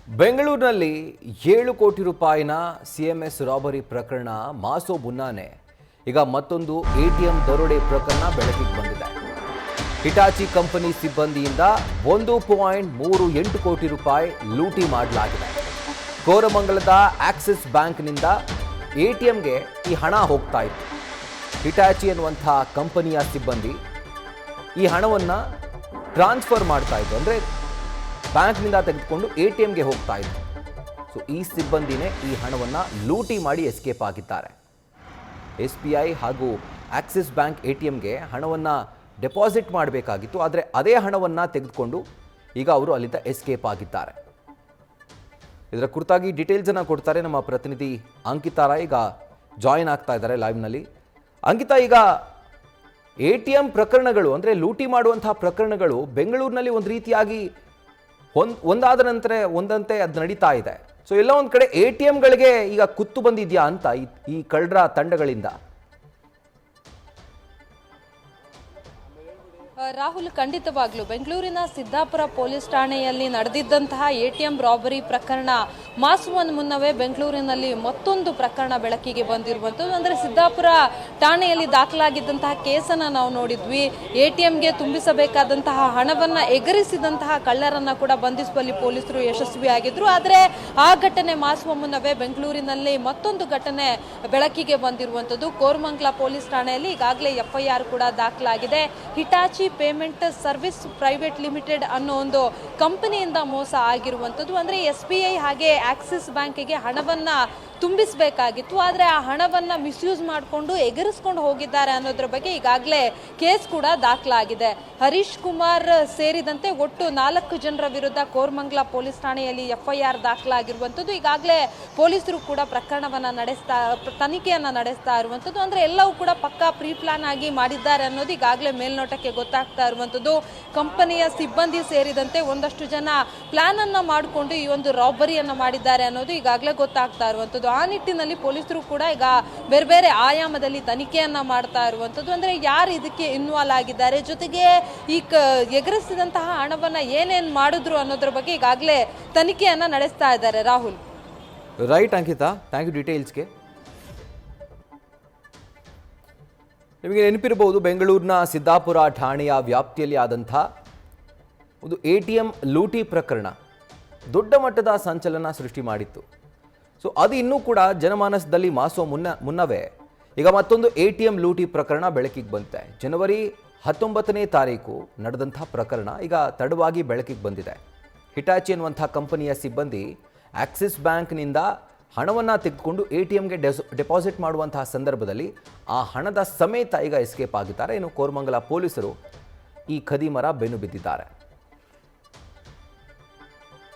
ಬೆಂಗಳೂರಿನಲ್ಲಿ 7 ಕೋಟಿ ರೂಪಾಯಿನ ಸಿಎಂಎಸ್ ರಾಬರಿ ಪ್ರಕರಣ ಮಾಸೋ ಮುನ್ನಾನೆ ಈಗ ಮತ್ತೊಂದು ಎಟಿಎಂ ದರೋಡೆ ಪ್ರಕರಣ ಬೆಳಕಿಗೆ ಬಂದಿದೆ. ಹಿಟಾಚಿ ಕಂಪನಿ ಸಿಬ್ಬಂದಿಯಿಂದ 1.38 ಕೋಟಿ ರೂಪಾಯಿ ಲೂಟಿ ಮಾಡಲಾಗಿದೆ. ಕೋರಮಂಗಲದ ಆಕ್ಸಿಸ್ ಬ್ಯಾಂಕ್ನಿಂದ ಎಟಿಎಂಗೆ ಈ ಹಣ ಹೋಗ್ತಾ ಇತ್ತು. ಹಿಟಾಚಿ ಅನ್ನುವಂಥ ಕಂಪನಿಯ ಸಿಬ್ಬಂದಿ ಈ ಹಣವನ್ನು ಟ್ರಾನ್ಸ್ಫರ್ ಮಾಡ್ತಾ ಇತ್ತು, ಅಂದರೆ ಬ್ಯಾಂಕ್ನಿಂದ ತೆಗೆದುಕೊಂಡು ಎಟಿಎಂಗೆ ಹೋಗ್ತಾ ಇತ್ತು. ಸೊ ಈ ಸಿಬ್ಬಂದಿನೇ ಈ ಹಣವನ್ನು ಲೂಟಿ ಮಾಡಿ ಎಸ್ಕೇಪ್ ಆಗಿದ್ದಾರೆ. SBI ಹಾಗೂ ಆಕ್ಸಿಸ್ ಬ್ಯಾಂಕ್ ಎಟಿಎಂಗೆ ಹಣವನ್ನು ಡೆಪಾಸಿಟ್ ಮಾಡಬೇಕಾಗಿತ್ತು, ಆದರೆ ಅದೇ ಹಣವನ್ನು ತೆಗೆದುಕೊಂಡು ಈಗ ಅವರು ಅಲ್ಲಿಂದ ಎಸ್ಕೇಪ್ ಆಗಿದ್ದಾರೆ. ಇದರ ಕುರಿತಾಗಿ ಡೀಟೇಲ್ಸನ್ನು ಕೊಡ್ತಾರೆ ನಮ್ಮ ಪ್ರತಿನಿಧಿ ಅಂಕಿತಾ ರಾಯ್. ಈಗ ಜಾಯಿನ್ ಆಗ್ತಾ ಇದ್ದಾರೆ ಲೈವ್ನಲ್ಲಿ. ಅಂಕಿತಾ, ಈಗ ಎಟಿಎಂ ಪ್ರಕರಣಗಳು ಅಂದರೆ ಲೂಟಿ ಮಾಡುವಂತಹ ಪ್ರಕರಣಗಳು ಬೆಂಗಳೂರಿನಲ್ಲಿ ಒಂದು ರೀತಿಯಾಗಿ ಒಂದಾದ ನಂತರ ಒಂದಂತೆ ಅದು ನಡೀತಾ ಇದೆ. ಸೊ ಎಲ್ಲ ಒಂದು ಕಡೆ ಎಟಿಎಂಗಳಿಗೆ ಈಗ ಕುತ್ತು ಬಂದಿದೆಯಾ ಅಂತ ಈ ಕಳ್ಳರ ತಂಡಗಳಿಂದ? ರಾಹುಲ್, ಖಂಡಿತವಾಗ್ಲೂ ಬೆಂಗಳೂರಿನ ಸಿದ್ದಾಪುರ ಪೊಲೀಸ್ ಠಾಣೆಯಲ್ಲಿ ನಡೆದಿದ್ದಂತಹ ಎಟಿಎಂ ರಾಬರಿ ಪ್ರಕರಣ ಮಾಸುವ ಮುನ್ನವೇ ಬೆಂಗಳೂರಿನಲ್ಲಿ ಮತ್ತೊಂದು ಪ್ರಕರಣ ಬೆಳಕಿಗೆ ಬಂದಿರುವಂಥದ್ದು. ಅಂದರೆ ಸಿದ್ದಾಪುರ ಠಾಣೆಯಲ್ಲಿ ದಾಖಲಾಗಿದ್ದಂತಹ ಕೇಸನ್ನು ನಾವು ನೋಡಿದ್ವಿ. ಎಟಿಎಂಗೆ ತುಂಬಿಸಬೇಕಾದಂತಹ ಹಣವನ್ನು ಎಗರಿಸಿದಂತಹ ಕಳ್ಳರನ್ನ ಕೂಡ ಬಂಧಿಸುವಲ್ಲಿ ಪೊಲೀಸರು ಯಶಸ್ವಿಯಾಗಿದ್ರು. ಆದರೆ ಆ ಘಟನೆ ಮಾಸುವ ಮುನ್ನವೇ ಬೆಂಗಳೂರಿನಲ್ಲಿ ಮತ್ತೊಂದು ಘಟನೆ ಬೆಳಕಿಗೆ ಬಂದಿರುವಂಥದ್ದು. ಕೋರಮಂಗಲ ಪೊಲೀಸ್ ಠಾಣೆಯಲ್ಲಿ ಈಗಾಗಲೇ FIR ಕೂಡ ದಾಖಲಾಗಿದೆ. Hitachi payment service private limited ಅನ್ನೋ ಒಂದು ಕಂಪನಿಯಿಂದ ಮೋಸ ಆಗಿರುವಂಥದ್ದು. ಅಂದರೆ SBI ಹಾಗೆ ಆಕ್ಸಿಸ್ ಬ್ಯಾಂಕಿಗೆ ಹಣವನ್ನ ತುಂಬಿಸಬೇಕಾಗಿತ್ತು, ಆದರೆ ಆ ಹಣವನ್ನ ಮಿಸ್ಯೂಸ್ ಮಾಡಿಕೊಂಡು ಎಗರಿಸ್ಕೊಂಡು ಹೋಗಿದ್ದಾರೆ ಅನ್ನೋದ್ರ ಬಗ್ಗೆ ಈಗಾಗಲೇ ಕೇಸ್ ಕೂಡ ದಾಖಲಾಗಿದೆ. ಹರೀಶ್ ಕುಮಾರ್ ಸೇರಿದಂತೆ ಒಟ್ಟು 4 ಜನರ ವಿರುದ್ಧ ಕೋರಮಂಗಲ ಪೊಲೀಸ್ ಠಾಣೆಯಲ್ಲಿ FIR ದಾಖಲಾಗಿರುವಂಥದ್ದು. ಈಗಾಗಲೇ ಪೊಲೀಸರು ಕೂಡ ಪ್ರಕರಣವನ್ನು ತನಿಖೆಯನ್ನು ನಡೆಸ್ತಾ ಇರುವಂಥದ್ದು. ಅಂದರೆ ಎಲ್ಲವೂ ಕೂಡ ಪಕ್ಕಾ ಪ್ರೀ ಪ್ಲಾನ್ ಆಗಿ ಮಾಡಿದ್ದಾರೆ ಅನ್ನೋದು ಈಗಾಗಲೇ ಮೇಲ್ನೋಟಕ್ಕೆ ಗೊತ್ತಾಗ್ತಾ ಇರುವಂಥದ್ದು. ಕಂಪನಿಯ ಸಿಬ್ಬಂದಿ ಸೇರಿದಂತೆ ಒಂದಷ್ಟು ಜನ ಪ್ಲಾನ್ ಅನ್ನ ಮಾಡಿಕೊಂಡು ಈ ಒಂದು ರಾಬರಿಯನ್ನು ಮಾಡಿದ್ದಾರೆ ಅನ್ನೋದು ಈಗಾಗಲೇ ಗೊತ್ತಾಗ್ತಾ ಇರುವಂಥದ್ದು. ಆ ನಿಟ್ಟಿನಲ್ಲಿ ಪೊಲೀಸರು ಕೂಡ ಈಗ ಬೇರೆ ಬೇರೆ ಆಯಾಮದಲ್ಲಿ ತನಿಖೆಯನ್ನ ಮಾಡ್ತಾ ಇರುವಂಥದ್ದು. ಅಂದ್ರೆ ಯಾರು ಇದಕ್ಕೆ ಇನ್ವಾಲ್ವ್ ಆಗಿದ್ದಾರೆ, ಜೊತೆಗೆ ಈ ಎಗರಿಸಿದಂತಹ ಹಣವನ್ನ ಏನೇನ್ ಮಾಡಿದ್ರು ಅನ್ನೋದ್ರ ಬಗ್ಗೆ ಈಗಾಗಲೇ ತನಿಖೆಯನ್ನ ನಡೆಸ್ತಾ ಇದ್ದಾರೆ. Rahul. Right Ankita, thank you ಡೀಟೇಲ್ಸ್ಗೆ. ನಿಮಗೆ ನೆನಪಿರಬಹುದು, ಬೆಂಗಳೂರಿನ ಸಿದ್ದಾಪುರ ಠಾಣೆಯ ವ್ಯಾಪ್ತಿಯಲ್ಲಿ ಆದಂಥ ಒಂದು ಎಟಿಎಂ ಲೂಟಿ ಪ್ರಕರಣ ದೊಡ್ಡ ಮಟ್ಟದ ಸಂಚಲನ ಸೃಷ್ಟಿ ಮಾಡಿತ್ತು. ಸೊ ಅದು ಇನ್ನೂ ಕೂಡ ಜನಮಾನಸದಲ್ಲಿ ಮಾಸುವ ಮುನ್ನವೇ ಈಗ ಮತ್ತೊಂದು ಎಟಿಎಂ ಲೂಟಿ ಪ್ರಕರಣ ಬೆಳಕಿಗೆ ಬಂದಿದೆ. ಜನವರಿ 19ನೇ ತಾರೀಕು ನಡೆದಂಥ ಪ್ರಕರಣ ಈಗ ತಡವಾಗಿ ಬೆಳಕಿಗೆ ಬಂದಿದೆ. ಹಿಟಾಚಿ ಅನ್ನುವಂಥ ಕಂಪನಿಯ ಸಿಬ್ಬಂದಿ ಆಕ್ಸಿಸ್ ಬ್ಯಾಂಕ್ನಿಂದ ಹಣವನ್ನು ತೆಗೆದುಕೊಂಡು ಎಟಿಎಂಗೆ ಡೆಪಾಸಿಟ್ ಮಾಡುವಂತಹ ಸಂದರ್ಭದಲ್ಲಿ ಆ ಹಣದ ಸಮೇತ ಈಗ ಎಸ್ಕೇಪ್ ಆಗಿದ್ದಾರೆ. ಇನ್ನು ಕೋರಮಂಗಲ ಪೊಲೀಸರು ಈ ಖದೀಮರ ಬೆನ್ನು ಬಿದ್ದಿದ್ದಾರೆ.